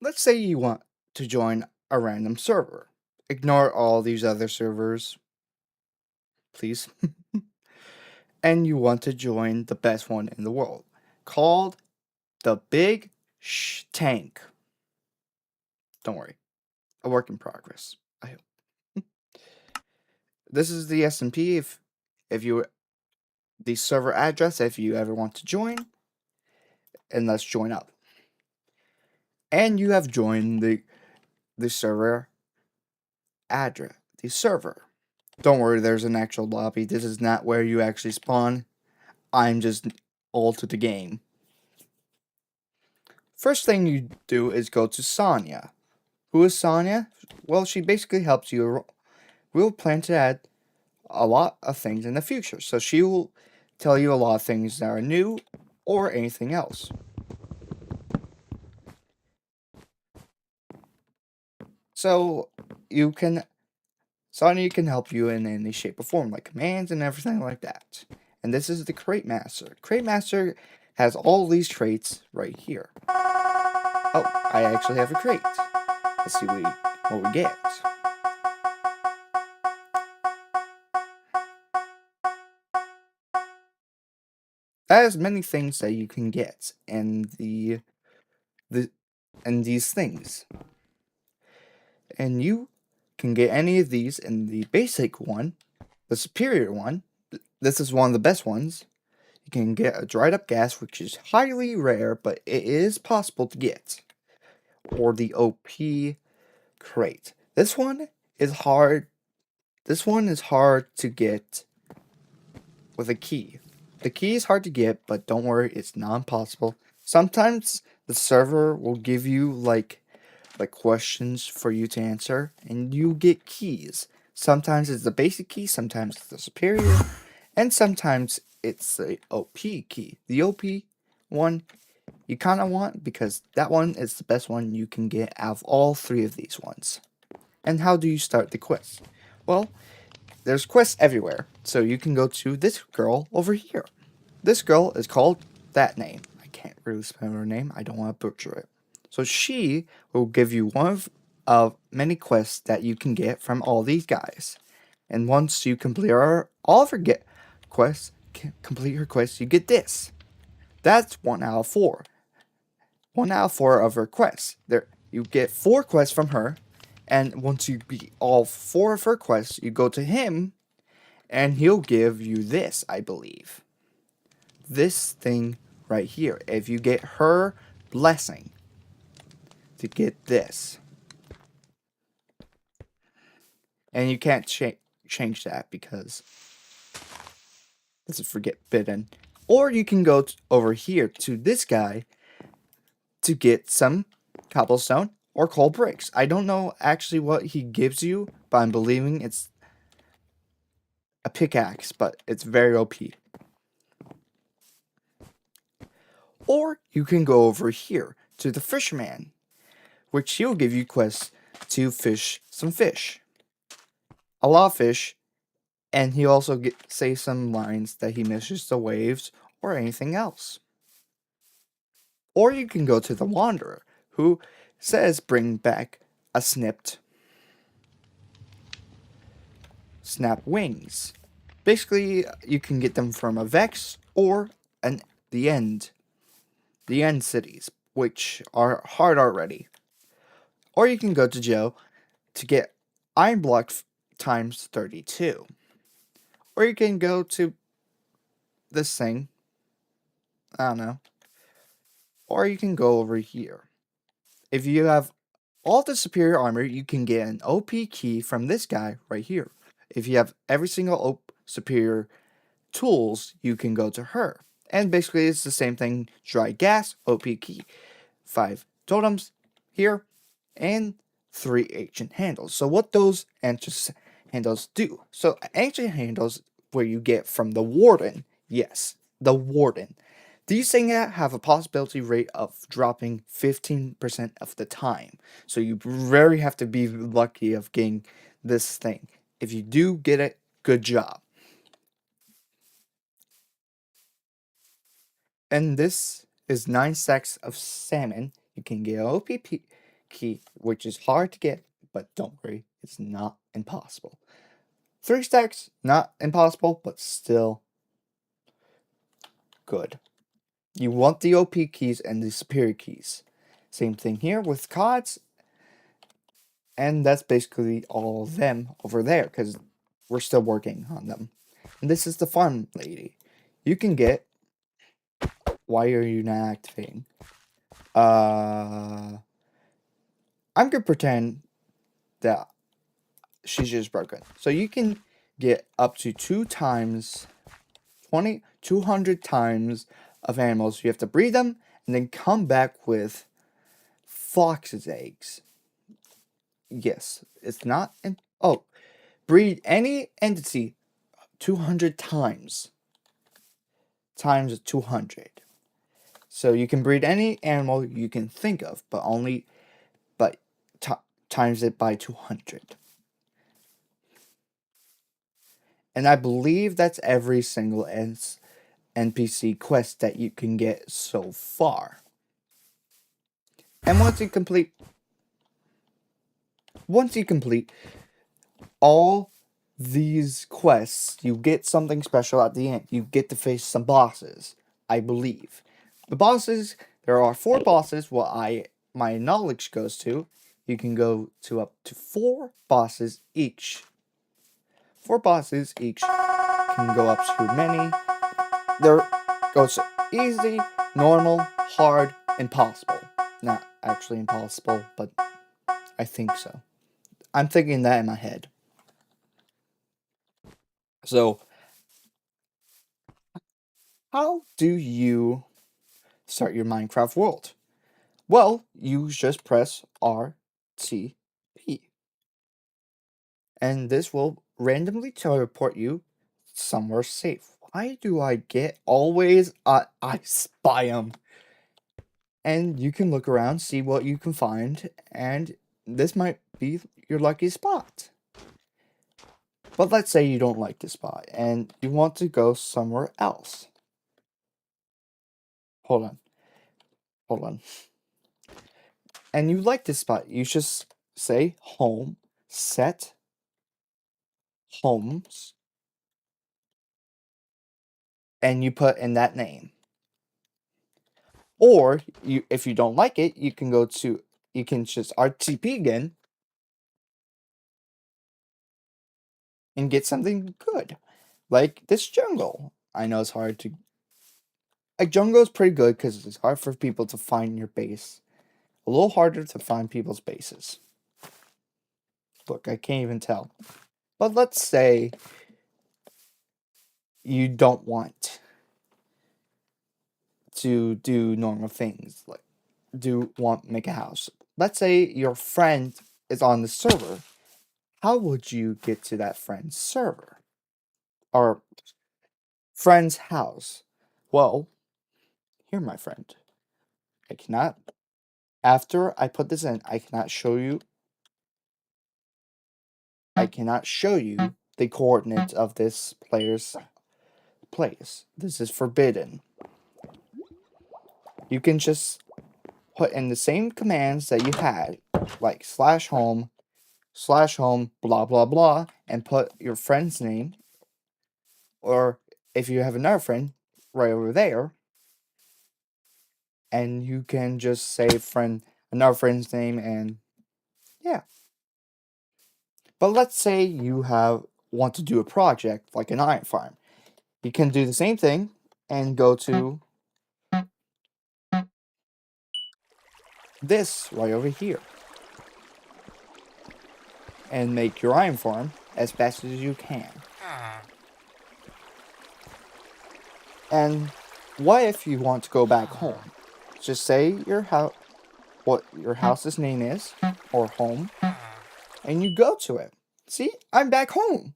let's say you want to join a random server. Ignore all these other servers, please. And you want to join the best one in the world, called the Big Shtank. Don't worry, a work in progress, I hope. This is the SMP if you the server address if you ever want to join, and let's join up. And you have joined the server address, the server. Don't worry, there's an actual lobby. This is not where you actually spawn. I'm just altered the game. First thing you do is go to Sonya. Who is Sonya? Well, she basically helps you. We'll plan to add a lot of things in the future, so she will tell you a lot of things that are new or anything else. So Sonya can help you in any shape or form, like commands and everything like that. And this is the Crate Master. Crate Master has all these traits right here. Oh, I actually have a crate. Let's see what we get. That has many things that you can get in these things. And you can get any of these in the basic one, the superior one. This is one of the best ones. You can get a dried up gas, which is highly rare, but it is possible to get. Or the OP crate. This one is hard. This one is hard to get with a key. The key is hard to get, but don't worry, it's not impossible. Sometimes the server will give you like questions for you to answer, and you get keys. Sometimes it's the basic key, sometimes it's the superior, and sometimes it's the OP key. The OP one you kind of want because that one is the best one you can get out of all three of these ones. And how do you start the quest? Well, there's quests everywhere, so you can go to this girl over here. This girl is called that name. I can't really spell her name, I don't want to butcher it. So she will give you one of many quests that you can get from all these guys. And once you complete all of her complete her quests, you get this. That's 1 out of 4. 1 out of 4 of her quests. You get 4 quests from her, and once you beat all 4 of her quests, you go to him, and he'll give you this, I believe. This thing right here. If you get her blessing to get this. And you can't change that because this is forbidden. Or you can go over here to this guy to get some cobblestone or coal bricks. I don't know actually what he gives you, but I'm believing it's a pickaxe, but it's very OP. Or you can go over here to the fisherman, which he'll give you quests to fish some fish. A lot of fish, and he also say some lines that he misses the waves or anything else. Or you can go to the Wanderer, who says bring back a snap wings. Basically, you can get them from a Vex or the end cities, which are hard already. Or you can go to Joe to get Iron Block times 32. Or you can go to this thing. I don't know. Or you can go over here. If you have all the superior armor, you can get an OP key from this guy right here. If you have every single superior tools, you can go to her. And basically it's the same thing. Dry gas, OP key, 5 totems here, and 3 ancient handles. So what those ancient handles do? So ancient handles where you get from the warden. Yes, the warden. These things have a possibility rate of dropping 15% of the time. So you very have to be lucky of getting this thing. If you do get it, good job. And this is 9 stacks of salmon. You can get OPP key, which is hard to get, but don't worry, it's not impossible. 3 stacks, not impossible, but still good. You want the OP keys and the superior keys. Same thing here with CODs, and that's basically all of them over there, because we're still working on them. And this is the fun lady. You can get... Why are you not activating? I'm gonna pretend that she's just broken. So you can get up to 200 times of animals. You have to breed them and then come back with fox's eggs. Yes, it's not... breed any entity 200 times. Times 200. So you can breed any animal you can think of, but times it by 200. And I believe that's every single NPC quest that you can get so far. And once you complete all these quests, you get something special at the end. You get to face some bosses, I believe. The bosses, there are 4 bosses my knowledge goes to. You can go to up to 4 bosses each. 4 bosses each can go up to many. There goes easy, normal, hard, impossible. Not actually impossible, but I think so. I'm thinking that in my head. So, how do you start your Minecraft world? Well, you just press RTP. And this will randomly teleport you somewhere safe. Why do I get always ice biome? And you can look around, see what you can find, and this might be your lucky spot. But let's say you don't like this spot, and you want to go somewhere else. Hold on. And you like this spot, you just say home, set, homes, and you put in that name. Or, if you don't like it, you can just RTP again, and get something good. Like this jungle. I know it's hard to... A jungle is pretty good because it's hard for people to find your base. A little harder to find people's bases. Look, I can't even tell. But let's say you don't want to do normal things, like make a house. Let's say your friend is on the server. How would you get to that friend's server? Or friend's house? Well, here, my friend. After I put this in, I cannot show you the coordinates of this player's place. This is forbidden. You can just put in the same commands that you had, like /home, blah blah blah, and put your friend's name, or if you have another friend, right over there, and you can just say another friend's name, and yeah. But let's say you want to do a project like an iron farm. You can do the same thing and go to this right over here and make your iron farm as fast as you can. And what if you want to go back home? Just say what your house's name is, or home, and you go to it. See, I'm back home.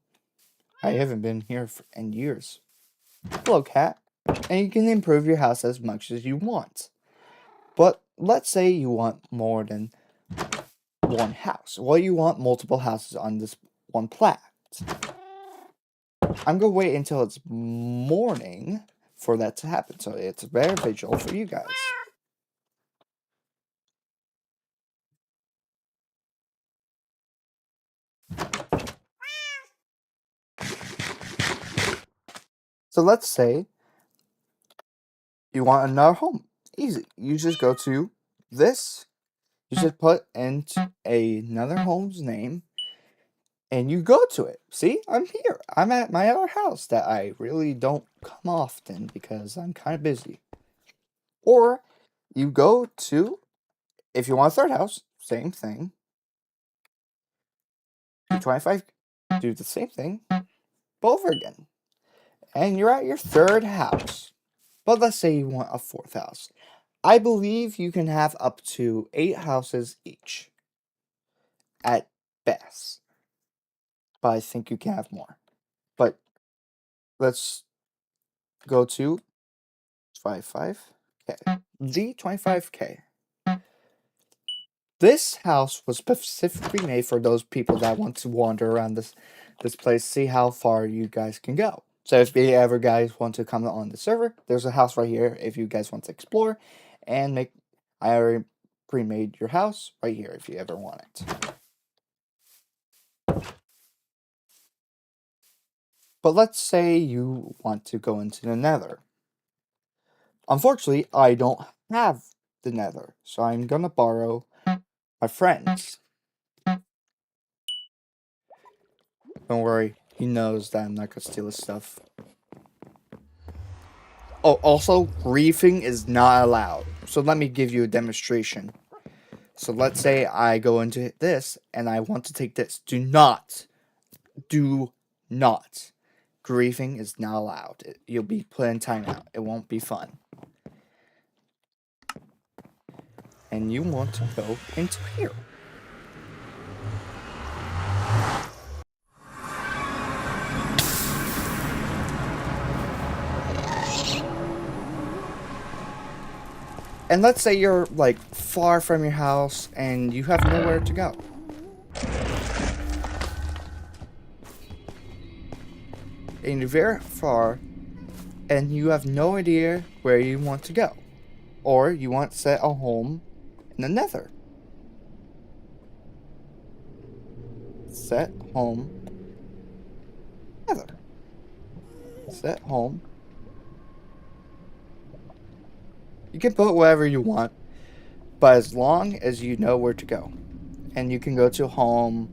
I haven't been here in years. Hello, cat. And you can improve your house as much as you want. But let's say you want more than one house. Well, you want multiple houses on this one plat. I'm gonna wait until it's morning for that to happen, so it's very visual for you guys. So let's say you want another home. Easy. You just go to this. You just put in another home's name and you go to it. See, I'm here. I'm at my other house that I really don't come often because I'm kind of busy. Or you go to, if you want a third house, same thing. Do 25, do the same thing, over again. And you're at your third house. But let's say you want a fourth house. I believe you can have up to 8 houses each. At best. But I think you can have more. But let's go to 25K. The 25K. This house was specifically made for those people that want to wander around this place, see how far you guys can go. So if you ever guys want to come on the server, there's a house right here if you guys want to explore and make. I already pre-made your house right here if you ever want it. But let's say you want to go into the nether. Unfortunately, I don't have the nether, so I'm gonna borrow my friend's. Don't worry, he knows that I'm not gonna steal his stuff. Oh, also, griefing is not allowed. So let me give you a demonstration. So let's say I go into this and I want to take this. Do not. Griefing is not allowed. You'll be put in timeout. It won't be fun. And you want to go into here. And let's say you're like far from your house and you have nowhere to go. And you're very far and you have no idea where you want to go. Or you want to set a home in the nether. Set home. Nether. Set home. You can put whatever you want, but as long as you know where to go. And you can go to home,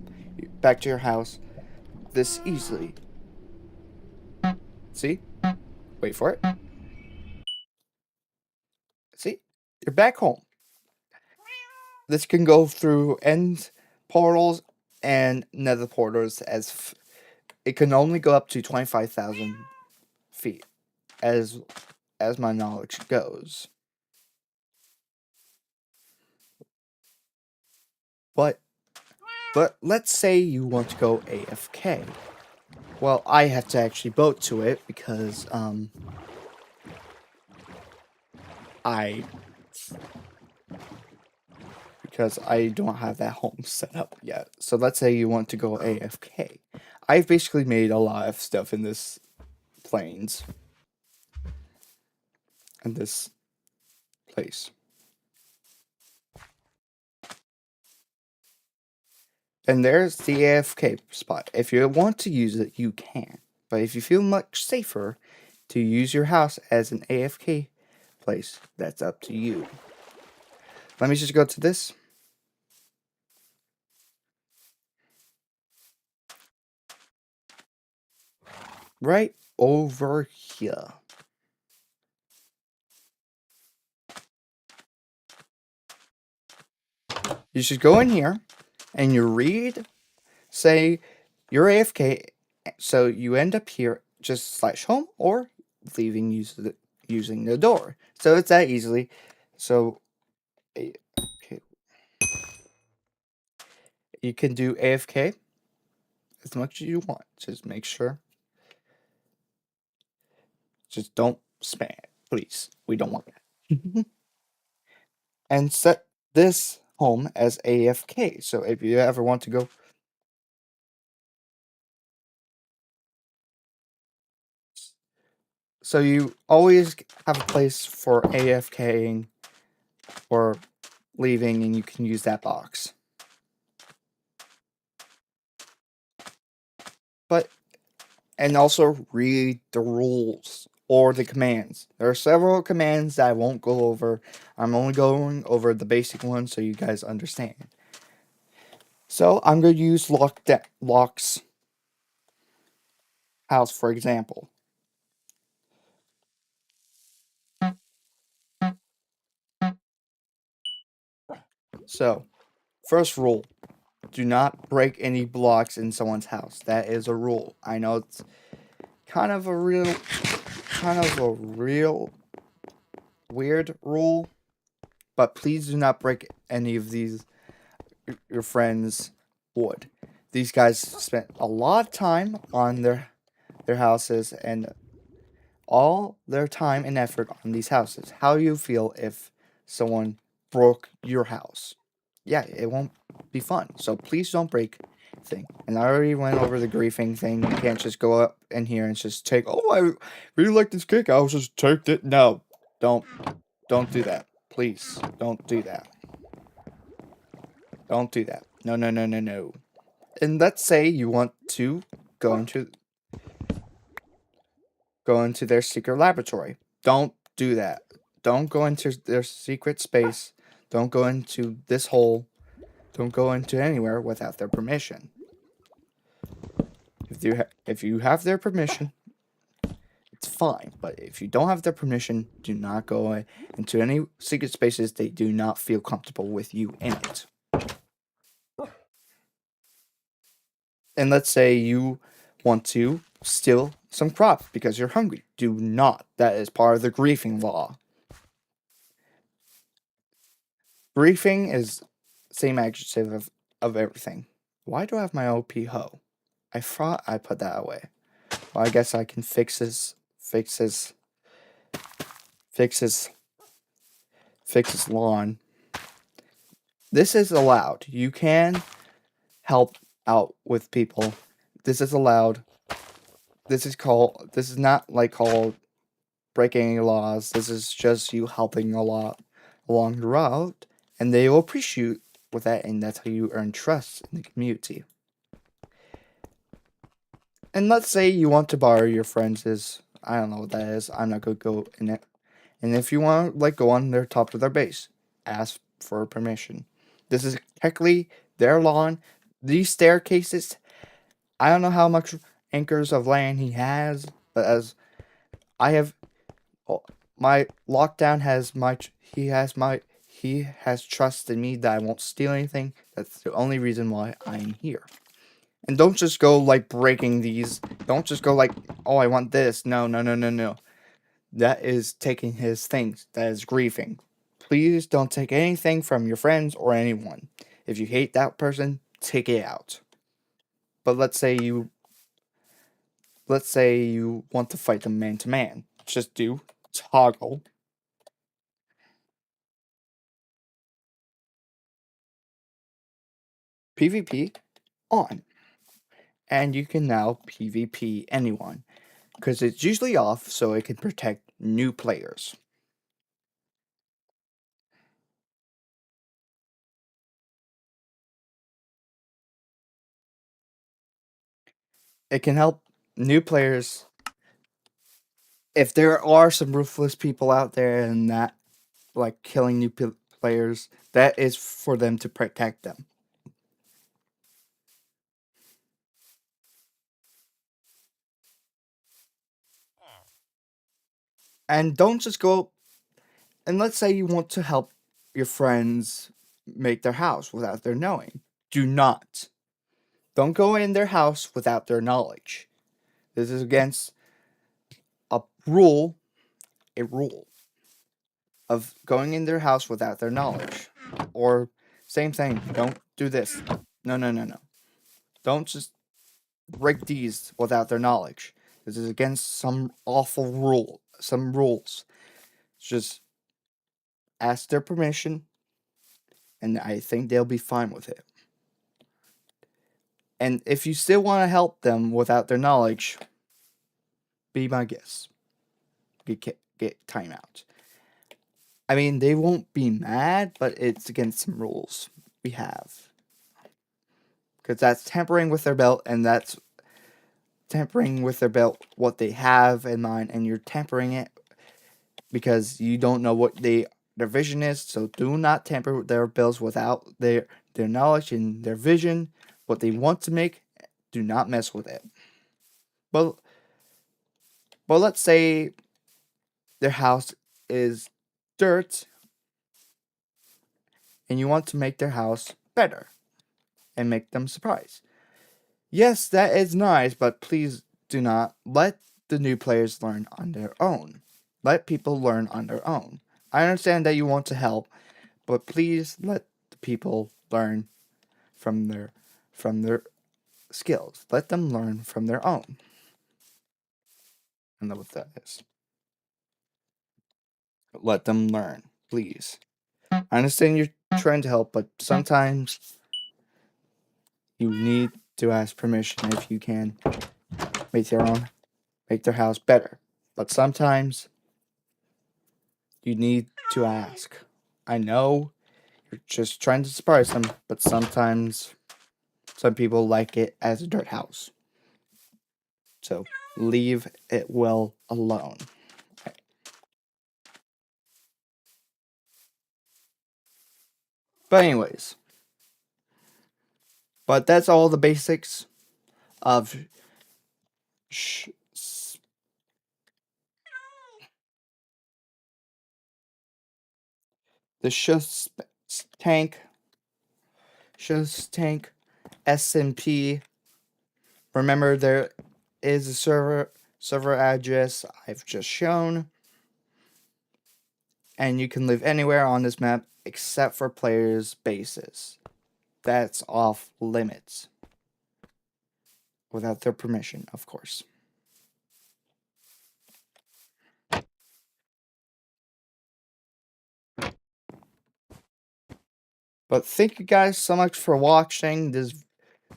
back to your house, this easily. See? Wait for it. See? You're back home. This can go through end portals and nether portals as it can only go up to 25,000 feet as my knowledge goes. But let's say you want to go AFK. Well, I have to actually boat to it because I don't have that home set up yet. So let's say you want to go AFK. I've basically made a lot of stuff in this plains and this place. And there's the AFK spot. If you want to use it, you can. But if you feel much safer to use your house as an AFK place, that's up to you. Let me just go to this. Right over here. You should go in here and you read, say you're AFK, so you end up here just /home or leaving using the door. So it's that easily. So AFK. You can do AFK as much as you want. Just make sure. Just don't spam it, please. We don't want that. And set this home as AFK. So if you ever want to go. So you always have a place for AFKing or leaving, and you can use that box. But And also read the rules or the commands. There are several commands that I won't go over. I'm only going over the basic ones so you guys understand. So I'm going to use Locke's house for example. So, first rule, do not break any blocks in someone's house. That is a rule. I know it's kind of a real weird rule, but please do not break any of these your friends would. These guys spent a lot of time on their houses and all their time and effort on these houses. How do you feel if someone broke your house? Yeah, it won't be fun. So please don't break thing. And I already went over the griefing thing. You can't just go up in here and just take. Oh, I really like this cake. I'll just take it. No, don't do that. Please don't do that. Don't do that. No, no, no, no, no. And let's say you want to go into their secret laboratory. Don't do that. Don't go into their secret space. Don't go into this hole. Don't go into anywhere without their permission. If you have their permission, it's fine. But if you don't have their permission, do not go into any secret spaces they do not feel comfortable with you in it. And let's say you want to steal some crops because you're hungry. Do not. That is part of the griefing law. Griefing is same adjective of everything. Why do I have my OP hoe? I thought I put that away. Well, I guess I can fix his lawn. This is allowed. You can help out with people. This is allowed. This is not like called breaking any laws. This is just you helping a lot along the route, and they will appreciate with that, and that's how you earn trust in the community. And let's say you want to borrow your friends' I don't know what that is. I'm not gonna go in it. And if you want to go on their top of their base, ask for permission. This is technically their lawn. These staircases, I don't know how much acres of land he has, but as I have, my lockdown has he has trust in me that I won't steal anything. That's the only reason why I'm here. And don't just go breaking these. Don't just go oh, I want this. No, no, no, no, no. That is taking his things. That is griefing. Please don't take anything from your friends or anyone. If you hate that person, take it out. But let's say you want to fight them man to man. Just do toggle PvP on. And you can now PvP anyone. Because it's usually off so it can protect new players. It can help new players. If there are some ruthless people out there and that killing new players, that is for them to protect them. And don't just go. And let's say you want to help your friends make their house without their knowing. Do not. Don't go in their house without their knowledge. This is against a rule, of going in their house without their knowledge. Or same thing, don't do this. No, no, no, no. Don't just break these without their knowledge. This is against some awful rule, some rules. Just ask their permission, and I think they'll be fine with it. And if you still want to help them without their knowledge, be my guest. Get timeout. I mean, they won't be mad, but it's against some rules we have. Because that's tampering with their belt, and that's tampering with their build, what they have in mind, and you're tampering it because you don't know what their vision is. So do not tamper with their builds without their knowledge and their vision, what they want to make. Do not mess with it. But let's say their house is dirt and you want to make their house better and make them surprised. Yes, that is nice, but please do not let the new players learn on their own. Let people learn on their own. I understand that you want to help, but please let the people learn from their skills. Let them learn from their own. I know what that is. Let them learn, please. I understand you're trying to help, but sometimes you need to ask permission if you can make their house better. But sometimes you need to ask. I know you're just trying to surprise them, but sometimes some people like it as a dirt house. So leave it well alone. Okay. But anyways, that's all the basics of the shtank SMP. Remember, there is a server address I've just shown, and you can live anywhere on this map except for players' bases. That's off limits. Without their permission, of course. But thank you guys so much for watching this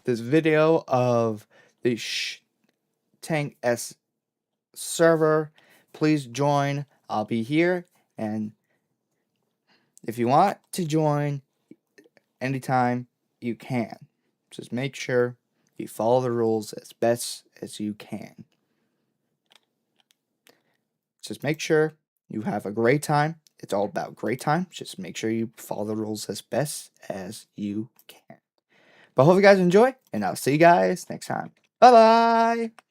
video of the shtank S server. Please join. I'll be here, and if you want to join anytime, you can. Just make sure you follow the rules as best as you can. Just make sure you have a great time. It's all about great time. Just make sure you follow the rules as best as you can. But I hope you guys enjoy, and I'll see you guys next time. Bye-bye!